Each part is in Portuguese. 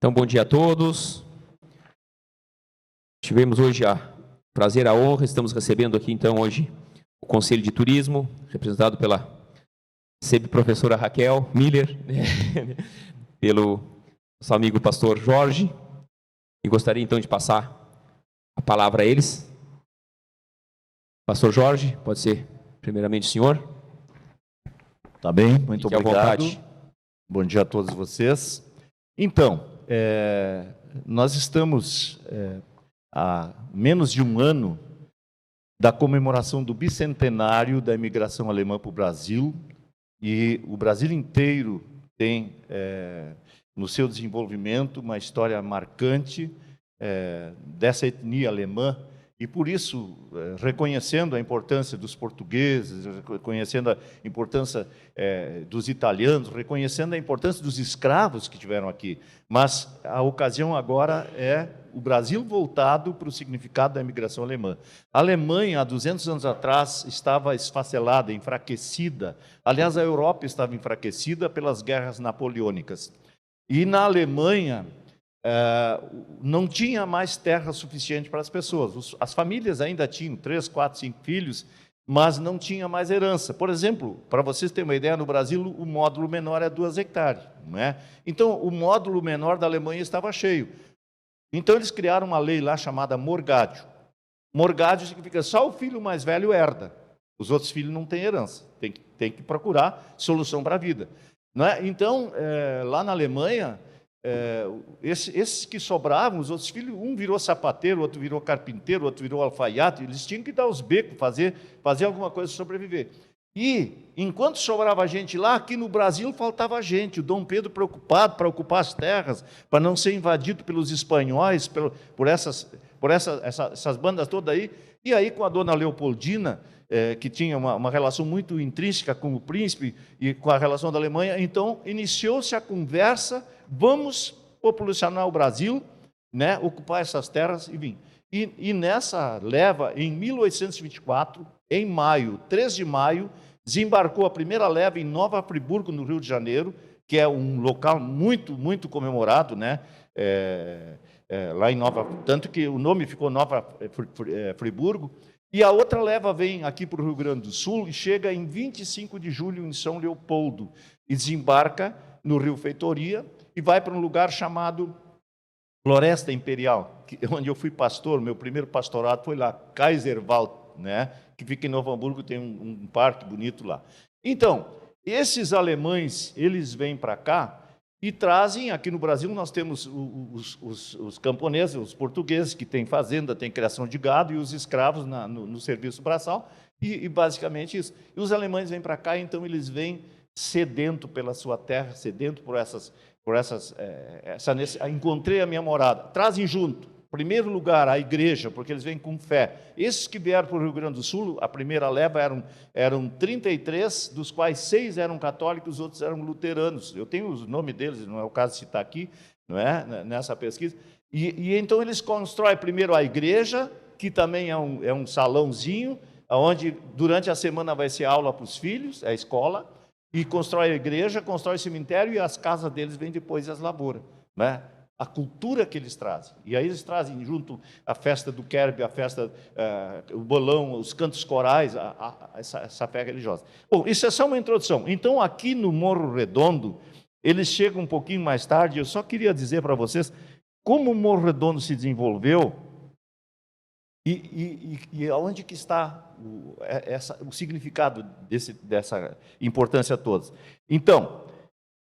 Então, bom dia a todos. Tivemos hoje o prazer, a honra, estamos recebendo aqui, então, hoje, o Conselho de Turismo, representado pela sempre professora Raquel Miller, pelo nosso amigo pastor Jorge, e gostaria, então, de passar a palavra a eles. Pastor Jorge, pode ser, primeiramente, o senhor. Tá bem, muito Fique à obrigado. vontade. Bom dia a todos vocês. Então, nós estamos há menos de um ano da comemoração do bicentenário da imigração alemã para o Brasil, e o Brasil inteiro tem no seu desenvolvimento uma história marcante dessa etnia alemã. E por isso, reconhecendo a importância dos portugueses, reconhecendo a importância dos italianos, reconhecendo a importância dos escravos que tiveram aqui. Mas a ocasião agora é o Brasil voltado para o significado da imigração alemã. A Alemanha, há 200 anos atrás, estava esfacelada, enfraquecida. Aliás, a Europa estava enfraquecida pelas guerras napoleônicas. E na Alemanha não tinha mais terra suficiente para as pessoas. As famílias ainda tinham 3, 4, 5 filhos, mas não tinha mais herança. Por exemplo, para vocês terem uma ideia, no Brasil o módulo menor é 2 hectares. Não é? Então, o módulo menor da Alemanha estava cheio. Então, eles criaram uma lei lá chamada morgádio. Morgádio significa só o filho mais velho herda. Os outros filhos não têm herança. Tem que procurar solução para a vida. Não é? Então, lá na Alemanha, esses que sobravam, os outros filhos, um virou sapateiro, outro virou carpinteiro, outro virou alfaiate, eles tinham que dar os becos, fazer alguma coisa para sobreviver. E, enquanto sobrava gente lá, aqui no Brasil faltava gente. O Dom Pedro, preocupado para ocupar as terras, para não ser invadido pelos espanhóis, por essas bandas todas aí. E aí, com a dona Leopoldina, que tinha uma relação muito intrínseca com o príncipe e com a relação da Alemanha, então iniciou-se a conversa: vamos populacionar o Brasil, né, ocupar essas terras e vir. E nessa leva, em 1824, em maio, 3 de maio, desembarcou a primeira leva em Nova Friburgo, no Rio de Janeiro, que é um local muito, muito comemorado, né? Lá em Nova, tanto que o nome ficou Nova Friburgo. E a outra leva vem aqui para o Rio Grande do Sul e chega em 25 de julho em São Leopoldo e desembarca no Rio Feitoria e vai para um lugar chamado Floresta Imperial, onde eu fui pastor. Meu primeiro pastorado foi lá, Kaiserwald, né, que fica em Novo Hamburgo, tem um parque bonito lá. Então, esses alemães, eles vêm para cá e trazem, aqui no Brasil nós temos os camponeses, os portugueses, que têm fazenda, têm criação de gado, e os escravos no serviço braçal, e basicamente isso. E os alemães vêm para cá, então eles vêm sedento pela sua terra, sedento encontrei a minha morada. Trazem junto, em primeiro lugar, a igreja, porque eles vêm com fé. Esses que vieram para o Rio Grande do Sul, a primeira leva eram 33, dos quais 6 eram católicos, os outros eram luteranos. Eu tenho os nomes deles, não é o caso de citar aqui, não é? Nessa pesquisa. E então eles constroem primeiro a igreja, que também é um salãozinho, onde durante a semana vai ser aula para os filhos, é a escola, e constrói a igreja, constrói o cemitério, e as casas deles vêm depois as lavouras, né? A cultura que eles trazem. E aí eles trazem junto a festa do Kerb, a festa, o bolão, os cantos corais, essa fé religiosa. Bom, isso é só uma introdução. Então, aqui no Morro Redondo, eles chegam um pouquinho mais tarde. Eu só queria dizer para vocês como o Morro Redondo se desenvolveu e aonde que está o significado dessa importância toda. Então,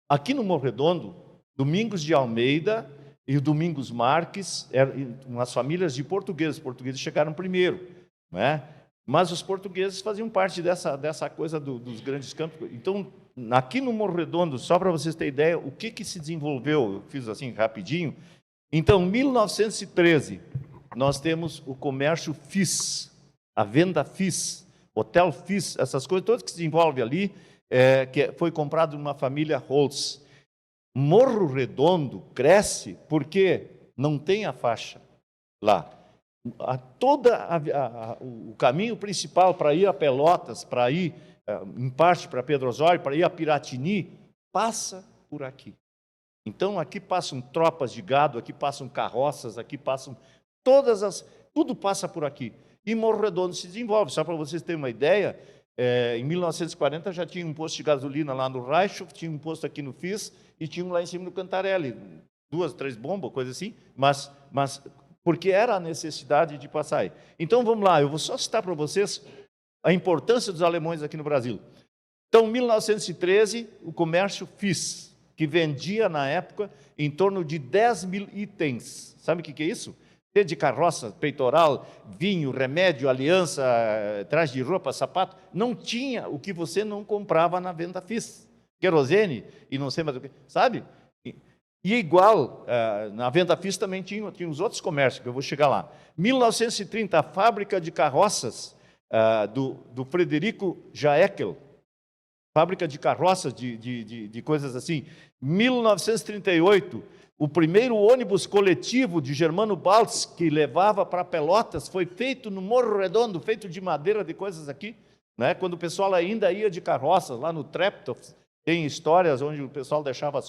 aqui no Morro Redondo, Domingos de Almeida e o Domingos Marques, umas famílias de portugueses chegaram primeiro, né? Mas os portugueses faziam parte dessa coisa dos grandes campos. Então, aqui no Morro Redondo, só para vocês terem ideia, o que se desenvolveu, eu fiz assim rapidinho. Então, em 1913, nós temos o comércio FIS, a venda FIS, Hotel FIS, essas coisas todas que se desenvolvem ali, que foi comprado numa família Holz. Morro Redondo cresce porque não tem a faixa lá. O caminho principal para ir a Pelotas, para ir, em parte, para Pedro Osório, para ir a Piratini, passa por aqui. Então, aqui passam tropas de gado, aqui passam carroças, aqui passam tudo passa por aqui. E Morro Redondo se desenvolve. Só para vocês terem uma ideia, em 1940 já tinha um posto de gasolina lá no Reichhof, tinha um posto aqui no FIS e tinha um lá em cima no Cantarelli. 2, 3 bombas, coisa assim, mas porque era a necessidade de passar aí. Então, vamos lá, eu vou só citar para vocês a importância dos alemães aqui no Brasil. Então, em 1913, o comércio FIS, que vendia, na época, em torno de 10 mil itens. Sabe o que é isso? Desde carroça, peitoral, vinho, remédio, aliança, traje de roupa, sapato. Não tinha o que você não comprava na venda FIS. Querosene e não sei mais o que. Sabe? E igual, na venda FIS também tinha os outros comércios, que eu vou chegar lá. 1930, a fábrica de carroças do Frederico Jaeckel, fábrica de carroças, de coisas assim. 1938, o primeiro ônibus coletivo de Germano Baltz, que levava para Pelotas, foi feito no Morro Redondo, feito de madeira, de coisas aqui, né? Quando o pessoal ainda ia de carroças, lá no Treptow, tem histórias onde o pessoal deixava as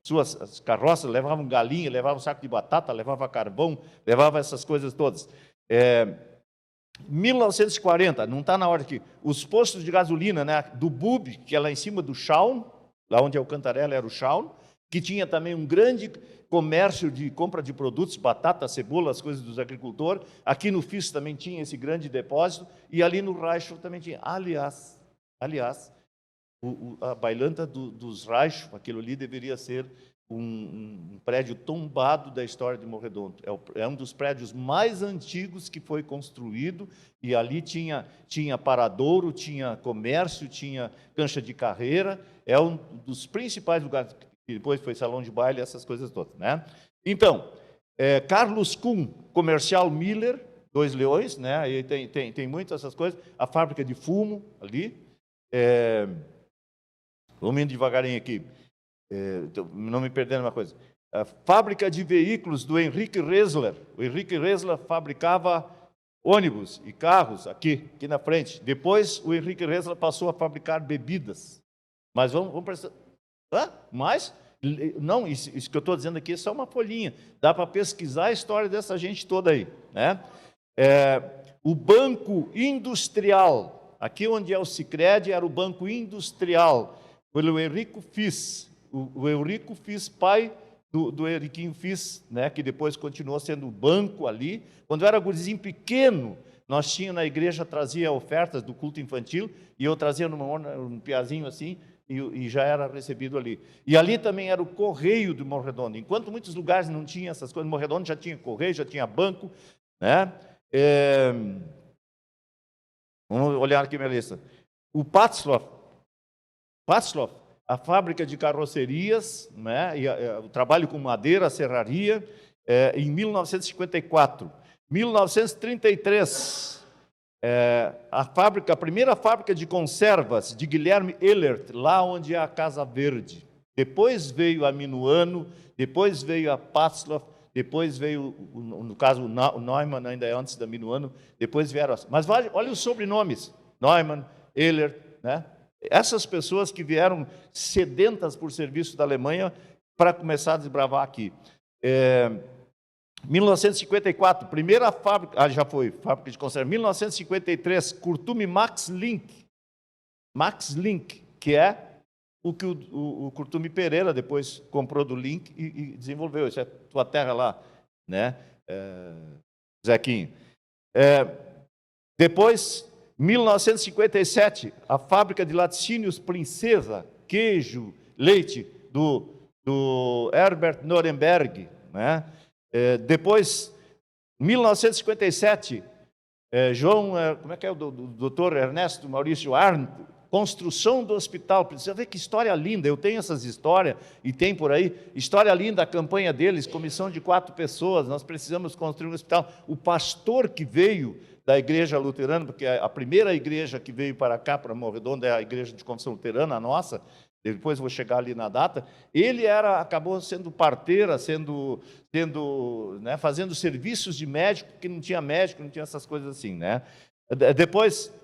suas carroças, levavam galinha, levavam saco de batata, levava carvão, levava essas coisas todas. 1940, não está na hora aqui, os postos de gasolina, né, do Bub, que é lá em cima do Schaun, lá onde é o Cantarelli era o Schaun, que tinha também um grande comércio de compra de produtos, batata, cebola, as coisas dos agricultores. Aqui no FIS também tinha esse grande depósito, e ali no Reichhof também tinha. Aliás, a bailanta dos Reichhof, aquilo ali deveria ser um prédio tombado da história de Morro Redondo. É um dos prédios mais antigos que foi construído, e ali tinha paradouro, tinha comércio, tinha cancha de carreira, é um dos principais lugares, que depois foi salão de baile, essas coisas todas, né? Então, Carlos Kuhn, Comercial Miller, 2 Leões, né? Aí tem muitas essas coisas, a fábrica de fumo ali, vamos indo devagarinho aqui, não me perdendo uma coisa. A fábrica de veículos do Henrique Ressler. O Henrique Ressler fabricava ônibus e carros aqui na frente. Depois, o Henrique Ressler passou a fabricar bebidas. Mas vamos prestar... Mas, não, isso que eu estou dizendo aqui é só uma folhinha. Dá para pesquisar a história dessa gente toda aí, né? O Banco Industrial, aqui onde é o Sicredi, era o Banco Industrial, pelo Eurico Fis. O Eurico Fis, pai do Euriquinho Fis, né, que depois continuou sendo o banco ali. Quando eu era gurizinho pequeno, nós tínhamos na igreja, trazia ofertas do culto infantil, e eu trazia num piazinho assim, e já era recebido ali. E ali também era o correio do Morro Redondo. Enquanto muitos lugares não tinham essas coisas, Morro Redondo já tinha correio, já tinha banco, né? Vamos olhar aqui minha lista. O Patzloff, a fábrica de carrocerias, né, e o trabalho com madeira, a serraria, em 1954. 1933, a primeira fábrica de conservas de Guilherme Ehlert, lá onde é a Casa Verde. Depois veio a Minuano, depois veio a Patzloff, depois veio, no caso, o Neumann, ainda é antes da Minuano, depois vieram... Mas olha os sobrenomes, Neumann, Ehlert, né? Essas pessoas que vieram sedentas por serviço da Alemanha para começar a desbravar aqui. 1954, primeira fábrica, já foi, fábrica de conserva. 1953, Curtume Max Link, que é o que o Curtume Pereira depois comprou do Link e desenvolveu. Isso é tua terra lá, né, Zequinho? Depois... 1957, a fábrica de laticínios Princesa, queijo, leite, do Herbert Nuremberg, né? Depois, 1957, como é que é o doutor Ernesto Maurício Arndt, construção do hospital. Precisa ver que história linda, eu tenho essas histórias, e tem por aí, história linda, a campanha deles, comissão de 4 pessoas, nós precisamos construir um hospital. O pastor que veio da igreja luterana, porque a primeira igreja que veio para cá, para Morro Redondo, é a igreja de confissão luterana, a nossa, depois vou chegar ali na data, ele acabou sendo parteira, né, fazendo serviços de médico, porque não tinha médico, não tinha essas coisas assim, né? Depois,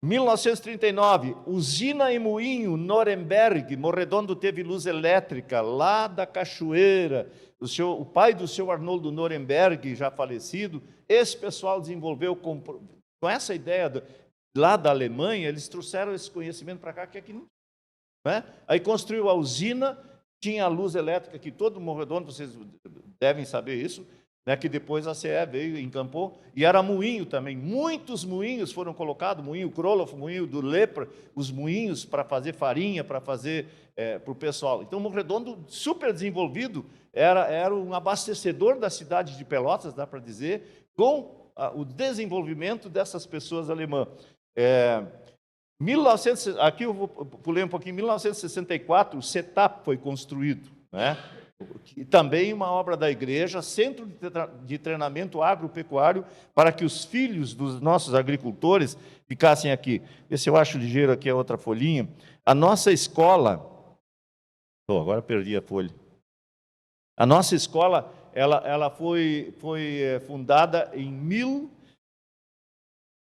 1939, usina e moinho, Nuremberg, Morredondo teve luz elétrica lá da Cachoeira. O pai do seu Arnoldo Nuremberg, já falecido, esse pessoal desenvolveu com essa ideia lá da Alemanha, eles trouxeram esse conhecimento para cá, que aqui não. Né? Aí construiu a usina, tinha a luz elétrica que todo Morredondo, vocês devem saber isso, né, que depois a CE veio e encampou, e era moinho também. Muitos moinhos foram colocados, moinho Kroloff, moinho do Lepra, os moinhos para fazer farinha, para fazer para o pessoal. Então, Morredondo, super desenvolvido, era um abastecedor da cidade de Pelotas, dá para dizer, com o desenvolvimento dessas pessoas alemãs. Aqui eu pulei um pouquinho, em 1964, o CETAP foi construído, né? E também uma obra da igreja, Centro de Treinamento Agropecuário, para que os filhos dos nossos agricultores ficassem aqui. Vê se eu acho ligeiro aqui a outra folhinha. A nossa escola... agora perdi a folha. A nossa escola, ela foi fundada em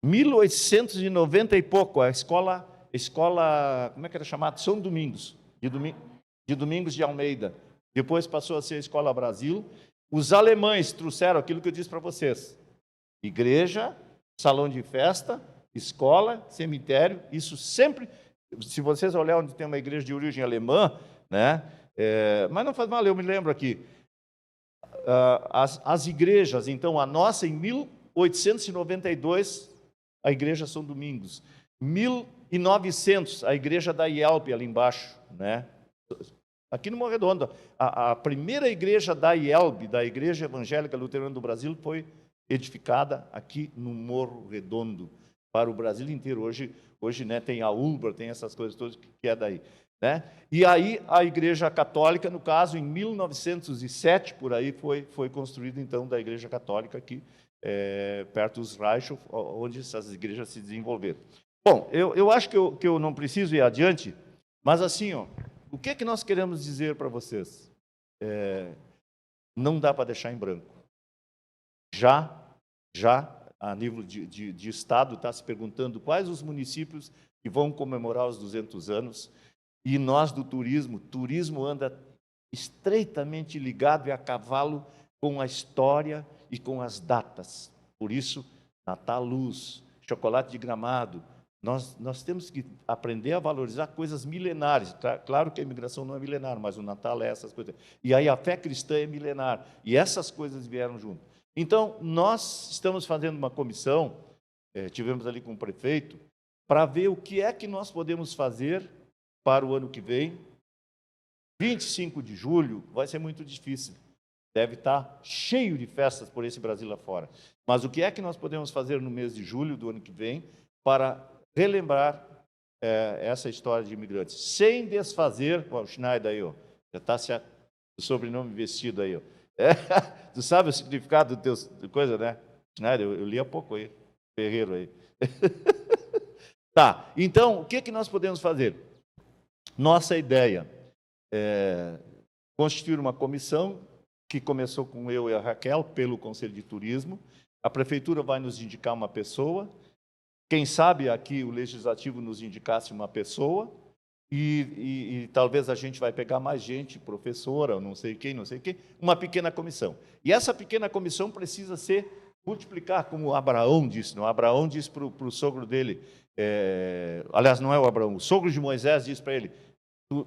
1890 e pouco, a escola, como é que era chamada? São Domingos, de Domingos de Almeida. Depois passou a ser a Escola Brasil. Os alemães trouxeram aquilo que eu disse para vocês. Igreja, salão de festa, escola, cemitério, isso sempre, se vocês olharem onde tem uma igreja de origem alemã, né? Mas não faz mal, eu me lembro aqui. As igrejas, então, a nossa em 1892, a igreja São Domingos. 1900, a igreja da IELP, ali embaixo, né? Aqui no Morredondo, a primeira igreja da IELB, da Igreja Evangélica Luterana do Brasil, foi edificada aqui no Morro Redondo, para o Brasil inteiro. Hoje né, tem a ULBR, tem essas coisas todas que é daí. Né? E aí a Igreja Católica, no caso, em 1907, por aí, foi construída, então, da Igreja Católica aqui, perto dos Reichhof, onde essas igrejas se desenvolveram. Bom, eu acho que eu não preciso ir adiante, mas assim, o que é que nós queremos dizer para vocês? Não dá para deixar em branco. Já a nível de Estado, está se perguntando quais os municípios que vão comemorar os 200 anos, e nós do turismo anda estreitamente ligado e a cavalo com a história e com as datas. Por isso, Natal Luz, Chocolate de Gramado, nós temos que aprender a valorizar coisas milenares. Claro que a imigração não é milenar, mas o Natal é essas coisas. E aí a fé cristã é milenar. E essas coisas vieram junto. Então, nós estamos fazendo uma comissão, tivemos ali com o prefeito, para ver o que é que nós podemos fazer para o ano que vem. 25 de julho vai ser muito difícil. Deve estar cheio de festas por esse Brasil afora. Mas o que é que nós podemos fazer no mês de julho do ano que vem para relembrar essa história de imigrantes, sem desfazer, o Schneider aí, já está o sobrenome vestido aí, tu sabe o significado do teu coisa, né? Schneider, eu li há pouco aí, Ferreiro aí. Tá, então, o que nós podemos fazer? Nossa ideia é constituir uma comissão que começou com eu e a Raquel, pelo Conselho de Turismo. A Prefeitura vai nos indicar uma pessoa. Quem sabe aqui o Legislativo nos indicasse uma pessoa e talvez a gente vai pegar mais gente, professora, não sei quem, uma pequena comissão. E essa pequena comissão precisa multiplicar, como o Abraão disse. Não? Abraão disse para o sogro dele, aliás, não é o Abraão, o sogro de Moisés disse para ele,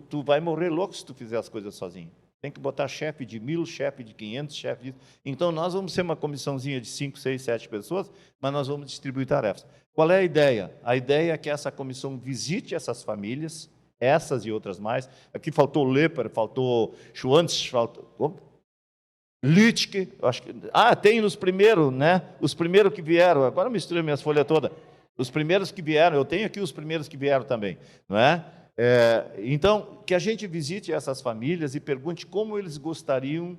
tu vai morrer louco se tu fizer as coisas sozinho. Tem que botar chefe de 1000, chefe de 500, chefe de... Então, nós vamos ser uma comissãozinha de 5, 6, 7 pessoas, mas nós vamos distribuir tarefas. Qual é a ideia? A ideia é que essa comissão visite essas famílias, essas e outras mais. Aqui faltou Lepper, faltou Schwantz, faltou... Lütke, acho que... tem os primeiros, né? Os primeiros que vieram, agora misturei minhas folhas todas. Os primeiros que vieram, eu tenho aqui os primeiros que vieram também, não é? Então, que a gente visite essas famílias e pergunte como eles gostariam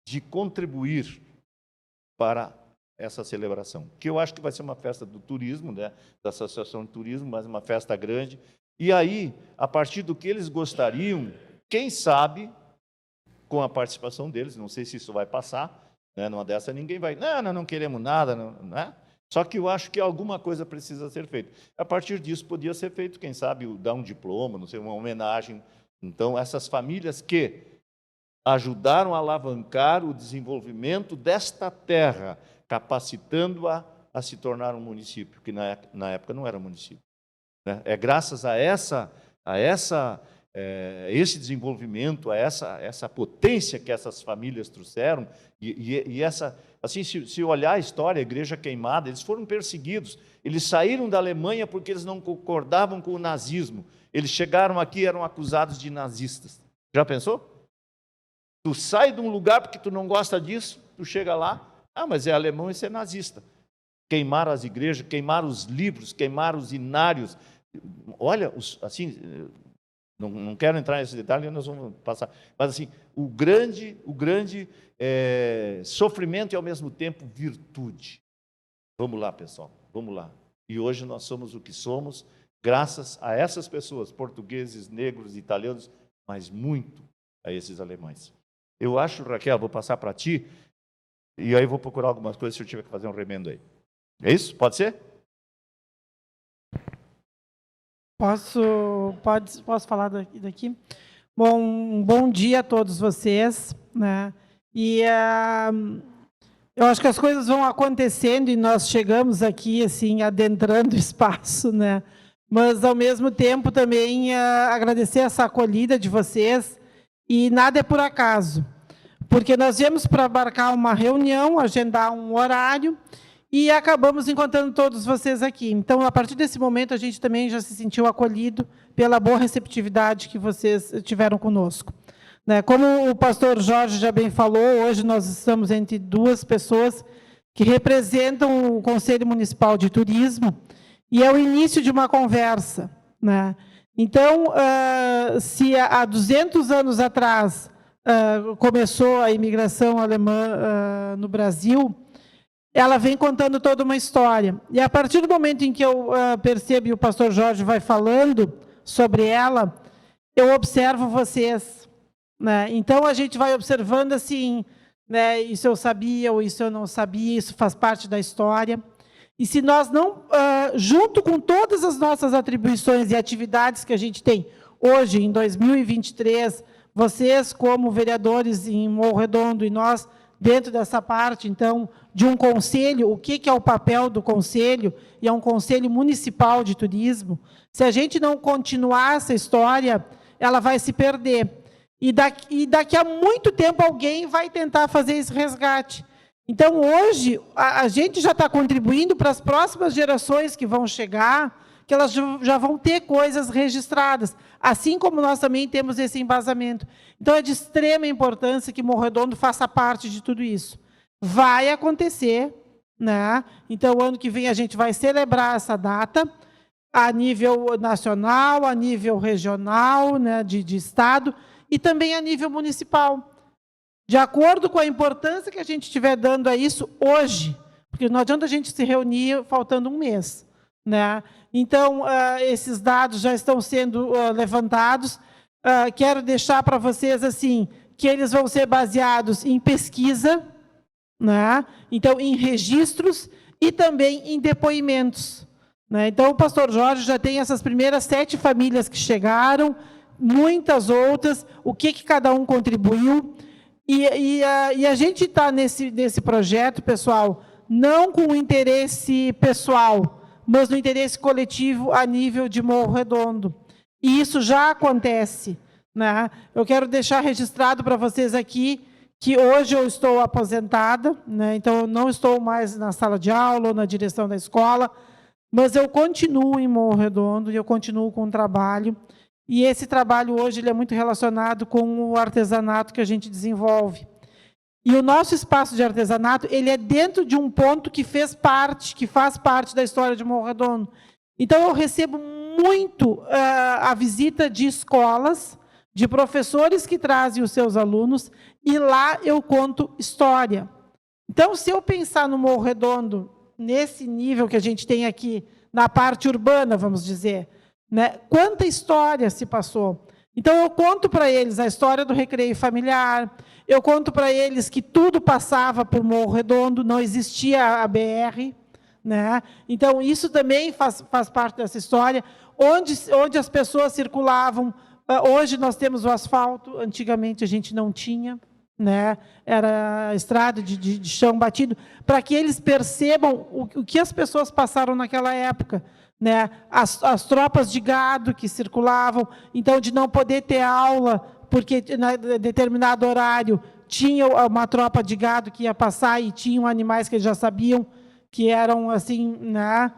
de contribuir para essa celebração. Que eu acho que vai ser uma festa do turismo, né, da Associação de Turismo, mas uma festa grande. E aí, a partir do que eles gostariam, quem sabe, com a participação deles, não sei se isso vai passar, né, numa dessa ninguém vai, não queremos nada, não é? Só que eu acho que alguma coisa precisa ser feita. A partir disso, podia ser feito, quem sabe, dar um diploma, não sei, uma homenagem. Então, essas famílias que ajudaram a alavancar o desenvolvimento desta terra, capacitando-a a se tornar um município, que na época não era município. Né? É graças a esse desenvolvimento, a essa potência que essas famílias trouxeram, e essa, assim, se olhar a história, a igreja queimada, eles foram perseguidos, eles saíram da Alemanha porque eles não concordavam com o nazismo, eles chegaram aqui e eram acusados de nazistas. Já pensou? Tu sai de um lugar porque tu não gosta disso, tu chega lá, mas é alemão e você é nazista. Queimaram as igrejas, queimaram os livros, queimaram os inários. Olha, assim, não quero entrar nesse detalhe, nós vamos passar. Mas assim, o grande sofrimento e ao mesmo tempo virtude. Vamos lá, pessoal, vamos lá. E hoje nós somos o que somos, graças a essas pessoas, portugueses, negros, italianos, mas muito a esses alemães. Eu acho, Raquel, vou passar para ti, e aí vou procurar algumas coisas se eu tiver que fazer um remendo aí. É isso? Pode ser? Posso falar daqui? Bom dia a todos vocês, né? E eu acho que as coisas vão acontecendo e nós chegamos aqui assim adentrando o espaço, né? Mas ao mesmo tempo também agradecer essa acolhida de vocês, e nada é por acaso, porque nós viemos para marcar uma reunião, agendar um horário, e acabamos encontrando todos vocês aqui. Então, a partir desse momento, a gente também já se sentiu acolhido pela boa receptividade que vocês tiveram conosco. Como o pastor Jorge já bem falou, hoje nós estamos entre duas pessoas que representam o Conselho Municipal de Turismo, e é o início de uma conversa. Então, se há 200 anos atrás começou a imigração alemã no Brasil, ela vem contando toda uma história. E a partir do momento em que eu percebo, e o pastor Jorge vai falando sobre ela, eu observo vocês. Então, a gente vai observando assim, isso eu sabia, ou isso eu não sabia, isso faz parte da história. E se nós não, junto com todas as nossas atribuições e atividades que a gente tem hoje, em 2023, vocês como vereadores em Morro Redondo e nós dentro dessa parte, então, de um conselho, o que é o papel do conselho, e é um conselho municipal de turismo, se a gente não continuar essa história, ela vai se perder. E daqui a muito tempo alguém vai tentar fazer esse resgate. Então, hoje, a gente já está contribuindo para as próximas gerações que vão chegar, que elas já vão ter coisas registradas, assim como nós também temos esse embasamento. Então, é de extrema importância que Morro Redondo faça parte de tudo isso. Vai acontecer, Então, ano que vem a gente vai celebrar essa data, a nível nacional, a nível regional, de estado, e também a nível municipal. De acordo com a importância que a gente estiver dando a isso hoje, porque não adianta a gente se reunir faltando um mês. Então, esses dados já estão sendo levantados. Quero deixar para vocês assim, que eles vão ser baseados em pesquisa, então, em registros e também em depoimentos. Então, o pastor Jorge já tem essas primeiras 7 famílias que chegaram, muitas outras, o que cada um contribuiu. E a gente está nesse projeto, pessoal, não com interesse pessoal, mas no interesse coletivo a nível de Morro Redondo. E isso já acontece. Eu quero deixar registrado para vocês aqui que hoje eu estou aposentada, então eu não estou mais na sala de aula ou na direção da escola, mas eu continuo em Morro Redondo e eu continuo com o trabalho. E esse trabalho hoje ele é muito relacionado com o artesanato que a gente desenvolve. E o nosso espaço de artesanato ele é dentro de um ponto que faz parte da história de Morro Redondo. Então, eu recebo muito a visita de escolas, de professores que trazem os seus alunos, e lá eu conto história. Então, se eu pensar no Morro Redondo, nesse nível que a gente tem aqui, na parte urbana, vamos dizer, quanta história se passou. Então, eu conto para eles a história do recreio familiar, eu conto para eles que tudo passava por Morro Redondo, não existia a BR, né? Então, isso também faz parte dessa história, onde as pessoas circulavam. Hoje nós temos o asfalto, antigamente a gente não tinha, né? Era estrada de chão batido, para que eles percebam o que as pessoas passaram naquela época, né? As tropas de gado que circulavam, então, de não poder ter aula, porque em determinado horário tinha uma tropa de gado que ia passar e tinham animais que eles já sabiam que eram assim, né,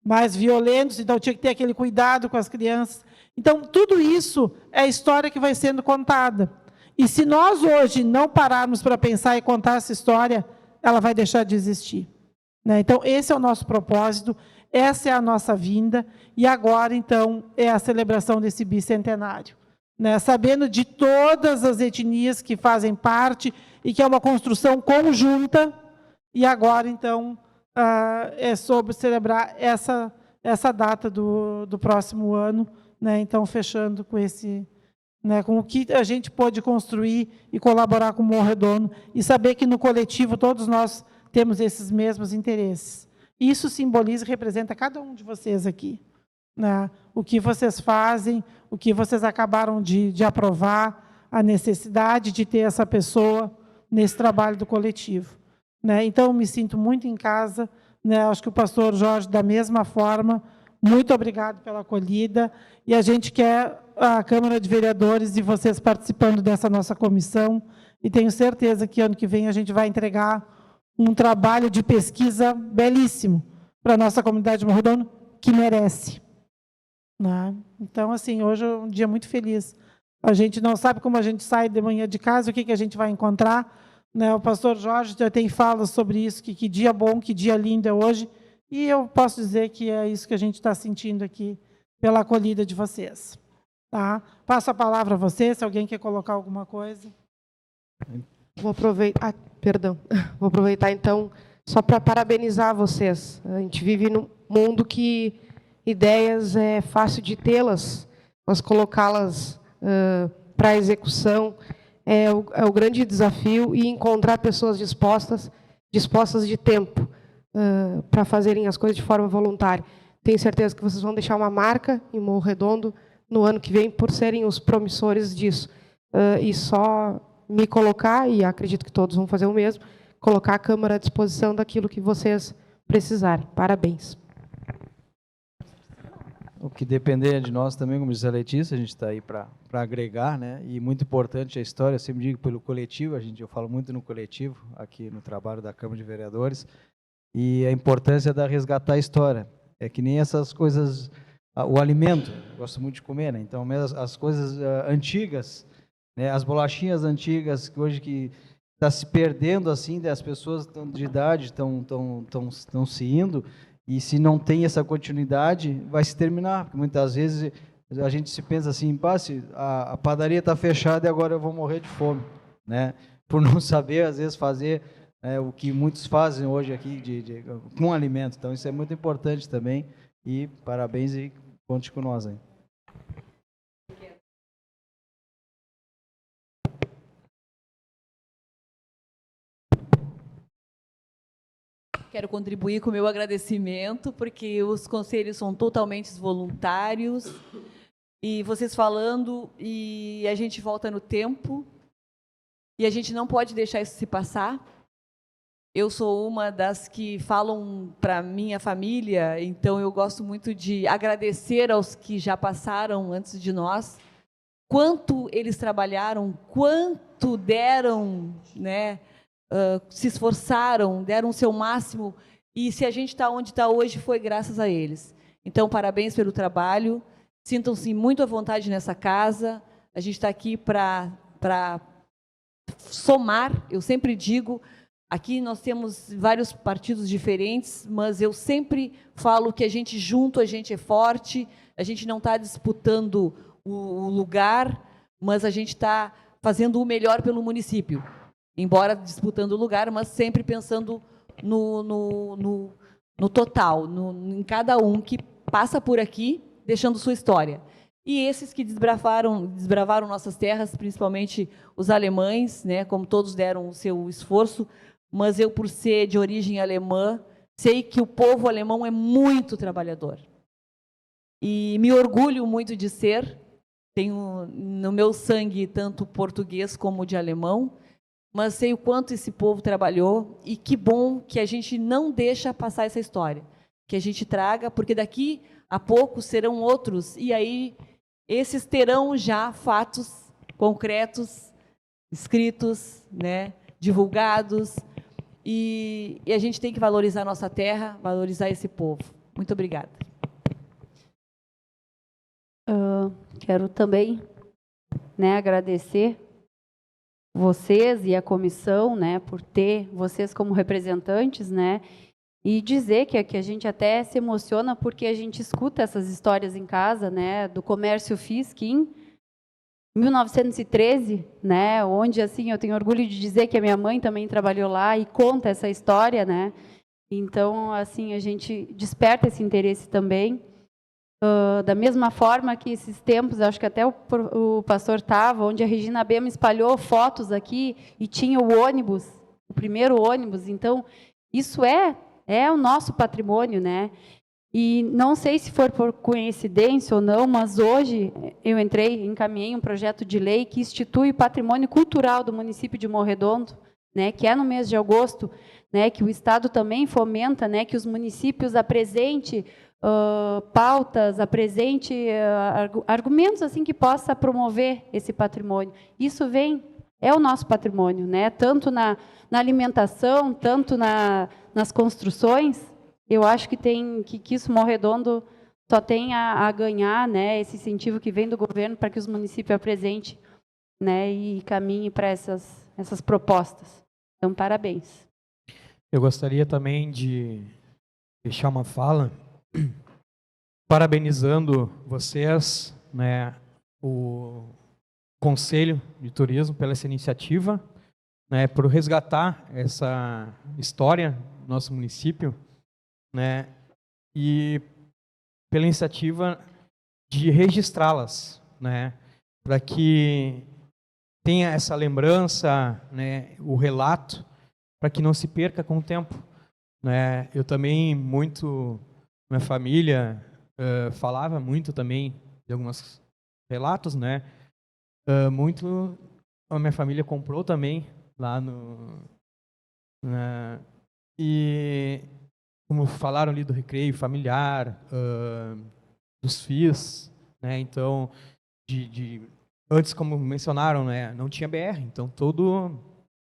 mais violentos, então tinha que ter aquele cuidado com as crianças. Então, tudo isso é a história que vai sendo contada. E se nós hoje não pararmos para pensar e contar essa história, ela vai deixar de existir, né? Então, esse é o nosso propósito, essa é a nossa vinda, e agora, então, é a celebração desse bicentenário, né? Sabendo de todas as etnias que fazem parte e que é uma construção conjunta, e agora, então, é sobre celebrar essa data do próximo ano, né? Então, fechando com esse, né, com o que a gente pôde construir e colaborar com o Morro Redondo, e saber que no coletivo todos nós temos esses mesmos interesses. Isso simboliza e representa cada um de vocês aqui, né? O que vocês fazem, o que vocês acabaram de aprovar, a necessidade de ter essa pessoa nesse trabalho do coletivo, né? Então, me sinto muito em casa, né? Acho que o pastor Jorge, da mesma forma, muito obrigado pela acolhida, e a gente quer a Câmara de Vereadores e vocês participando dessa nossa comissão, e tenho certeza que ano que vem a gente vai entregar um trabalho de pesquisa belíssimo para a nossa comunidade de Morro Redondo, que merece, né? Então, assim, hoje é um dia muito feliz. A gente não sabe como a gente sai de manhã de casa, o que a gente vai encontrar, né? O pastor Jorge já tem falas sobre isso, que dia bom, que dia lindo é hoje, e eu posso dizer que é isso que a gente está sentindo aqui, pela acolhida de vocês. Tá? Passo a palavra a você, se alguém quer colocar alguma coisa. Vou aproveitar, vou aproveitar então só para parabenizar vocês. A gente vive num mundo que ideias é fácil de tê-las, mas colocá-las para execução é o grande desafio, e encontrar pessoas dispostas de tempo para fazerem as coisas de forma voluntária. Tenho certeza que vocês vão deixar uma marca em Morro Redondo no ano que vem, por serem os promissores disso. E só me colocar, e acredito que todos vão fazer o mesmo, colocar a Câmara à disposição daquilo que vocês precisarem. Parabéns. O que depender de nós também, como diz a Letícia, a gente está aí para agregar, né? E muito importante a história, eu sempre digo pelo coletivo, eu falo muito no coletivo, aqui no trabalho da Câmara de Vereadores, e a importância da resgatar a história. É que nem essas coisas, o alimento, gosto muito de comer, né? Então, mesmo as coisas antigas, né? As bolachinhas antigas, que hoje que está se perdendo, assim, as pessoas de idade estão se indo, e se não tem essa continuidade, vai se terminar, porque muitas vezes a gente se pensa assim, se a padaria está fechada e agora eu vou morrer de fome, né? Por não saber, às vezes, fazer o que muitos fazem hoje aqui com alimento. Então, isso é muito importante também, e parabéns e conte com nós aí. Quero contribuir com o meu agradecimento, porque os conselhos são totalmente voluntários, e vocês falando, e a gente volta no tempo, e a gente não pode deixar isso se passar. Eu sou uma das que falam para minha família, então eu gosto muito de agradecer aos que já passaram antes de nós, quanto eles trabalharam, quanto deram, né? Se esforçaram, deram o seu máximo, e se a gente está onde está hoje, foi graças a eles. Então, parabéns pelo trabalho, sintam-se muito à vontade nessa casa, a gente está aqui para somar. Eu sempre digo, aqui nós temos vários partidos diferentes, mas eu sempre falo que a gente junto, a gente é forte, a gente não está disputando o lugar, mas a gente está fazendo o melhor pelo município. Embora disputando o lugar, mas sempre pensando no total, em cada um que passa por aqui, deixando sua história. E esses que desbravaram nossas terras, principalmente os alemães, né, como todos deram o seu esforço, mas eu, por ser de origem alemã, sei que o povo alemão é muito trabalhador. E me orgulho muito de ser. Tenho no meu sangue tanto português como de alemão, mas sei o quanto esse povo trabalhou, e que bom que a gente não deixa passar essa história, que a gente traga, porque daqui a pouco serão outros, e aí esses terão já fatos concretos, escritos, né, divulgados, e a gente tem que valorizar a nossa terra, valorizar esse povo. Muito obrigada. Quero também, né, agradecer vocês e a comissão, né, por ter vocês como representantes, né, e dizer que a gente até se emociona porque a gente escuta essas histórias em casa, né, do comércio Fisk em 1913, né, onde assim eu tenho orgulho de dizer que a minha mãe também trabalhou lá e conta essa história, né. Então, assim, a gente desperta esse interesse também. Da mesma forma que esses tempos, acho que até o pastor estava, onde a Regina Bema espalhou fotos aqui e tinha o ônibus, o primeiro ônibus. Então, isso é o nosso patrimônio, né? E não sei se for por coincidência ou não, mas hoje eu encaminhei um projeto de lei que institui o patrimônio cultural do município de Morredondo, né? Que é no mês de agosto, né? Que o Estado também fomenta, né? Que os municípios apresentem pautas, apresente argumentos assim que possa promover esse patrimônio. Isso é o nosso patrimônio, né? Tanto na alimentação, tanto nas construções. Eu acho que isso Morredondo só tem a ganhar, né? Esse incentivo que vem do governo para que os municípios apresentem, né? E caminhem para essas propostas. Então, parabéns. Eu gostaria também de deixar uma fala parabenizando vocês, né, o Conselho de Turismo pela essa iniciativa, né, por resgatar essa história do nosso município, né, e pela iniciativa de registrá-las, né, para que tenha essa lembrança, né, o relato, para que não se perca com o tempo, né. Eu também minha família falava muito também de alguns relatos, né? Muito a minha família comprou também lá e como falaram ali do recreio familiar, dos FIIs, né? Então antes, como mencionaram, né, não tinha BR, então todo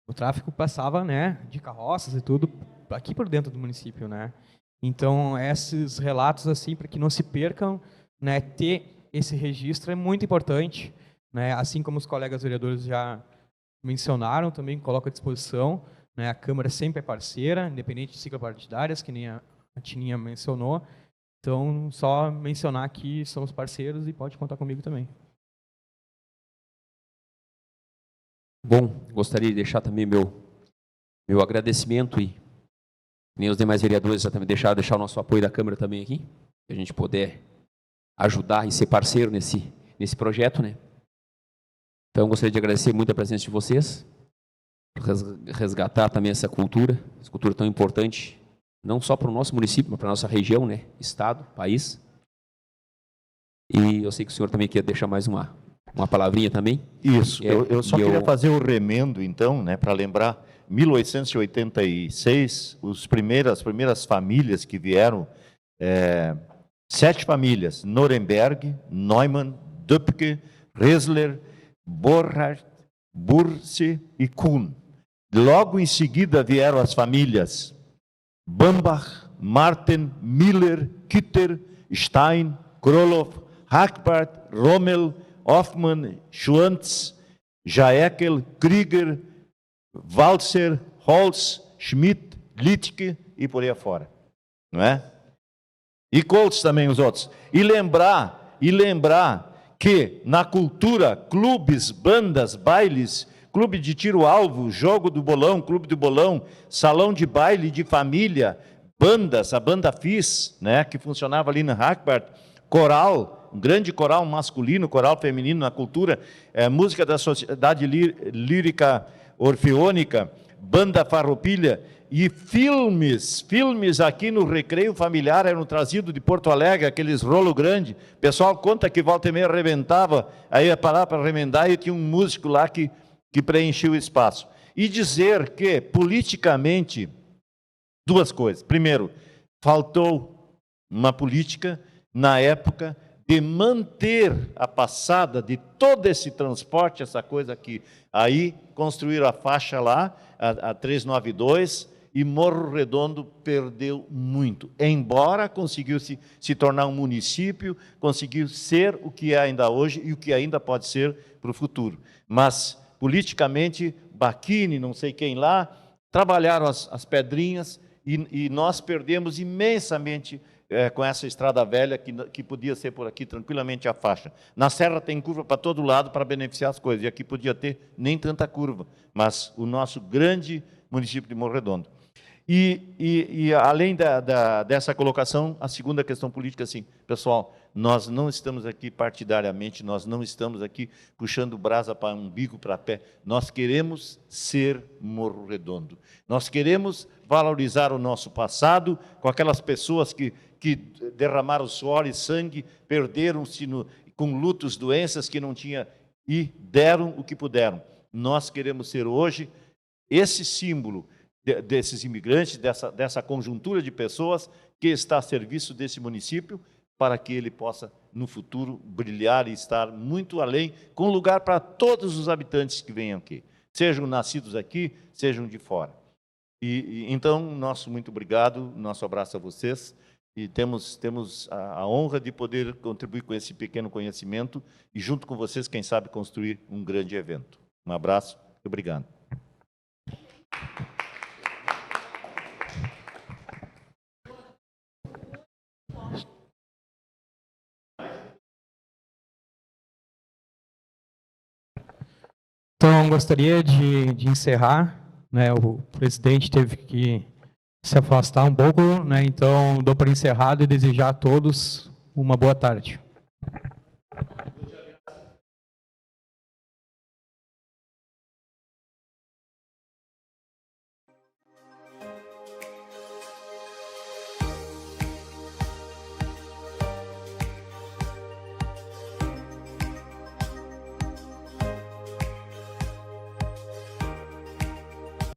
o tráfego passava, né, de carroças e tudo aqui por dentro do município, né? Então, esses relatos, assim, para que não se percam, né, ter esse registro é muito importante, né? Assim como os colegas vereadores já mencionaram, também coloco à disposição, né? A Câmara sempre é parceira, independente de siglas partidárias, que nem a Tininha mencionou. Então, só mencionar que somos parceiros e pode contar comigo também. Bom, gostaria de deixar também meu agradecimento e nem os demais vereadores já também deixar o nosso apoio da Câmara também aqui, que a gente puder ajudar e ser parceiro nesse projeto, né? Então, gostaria de agradecer muito a presença de vocês, por resgatar também essa cultura tão importante, não só para o nosso município, mas para a nossa região, né? Estado, país. E eu sei que o senhor também quer deixar mais uma palavrinha também. Isso, eu só queria fazer o remendo, então, né, para lembrar, 1886, as primeiras famílias que vieram, 7 famílias, Nuremberg, Neumann, Döpke, Resler, Borchardt, Burse e Kuhn. Logo em seguida vieram as famílias Bambach, Marten, Miller, Kütter, Stein, Kroloff, Hackbart, Rommel, Hoffmann, Schwantz, Jaekel, Krieger, Walser, Holz, Schmidt, Littke e por aí afora, não é? E Colts também os outros. E lembrar que na cultura, clubes, bandas, bailes, clube de tiro-alvo, jogo do bolão, clube do bolão, salão de baile de família, bandas, a banda FIS, né, que funcionava ali na Hackbart, coral, um grande coral masculino, coral feminino na cultura, música da Sociedade Lírica Orfeônica, Banda Farroupilha, e filmes aqui no Recreio Familiar eram trazidos de Porto Alegre, aqueles rolo grande. O pessoal conta que volta e meia arrebentava, aí ia parar para remendar e tinha um músico lá que preenchia o espaço. E dizer que, politicamente, duas coisas. Primeiro, faltou uma política, na época, de manter a passada de todo esse transporte, essa coisa aqui. Aí construíram a faixa lá, a 392, e Morro Redondo perdeu muito. Embora conseguiu se tornar um município, conseguiu ser o que é ainda hoje e o que ainda pode ser para o futuro. Mas, politicamente, Bacchini, não sei quem lá, trabalharam as pedrinhas e nós perdemos imensamente com essa estrada velha que podia ser por aqui tranquilamente a faixa. Na Serra tem curva para todo lado para beneficiar as coisas, e aqui podia ter nem tanta curva, mas o nosso grande município de Morro Redondo. E além dessa colocação, a segunda questão política, assim, pessoal, nós não estamos aqui partidariamente, nós não estamos aqui puxando brasa para umbigo, para pé, nós queremos ser Morro Redondo, nós queremos valorizar o nosso passado com aquelas pessoas que derramaram suor e sangue, perderam-se com lutos, doenças que não tinha e deram o que puderam. Nós queremos ser hoje esse símbolo desses imigrantes, dessa conjuntura de pessoas que está a serviço desse município, para que ele possa, no futuro, brilhar e estar muito além, com lugar para todos os habitantes que venham aqui, sejam nascidos aqui, sejam de fora. Então, nosso muito obrigado, nosso abraço a vocês, e temos a honra de poder contribuir com esse pequeno conhecimento e, junto com vocês, quem sabe, construir um grande evento. Um abraço e obrigado. Então, gostaria de encerrar, né? O presidente teve que se afastar um pouco, né? Então, dou para encerrado e desejar a todos uma boa tarde.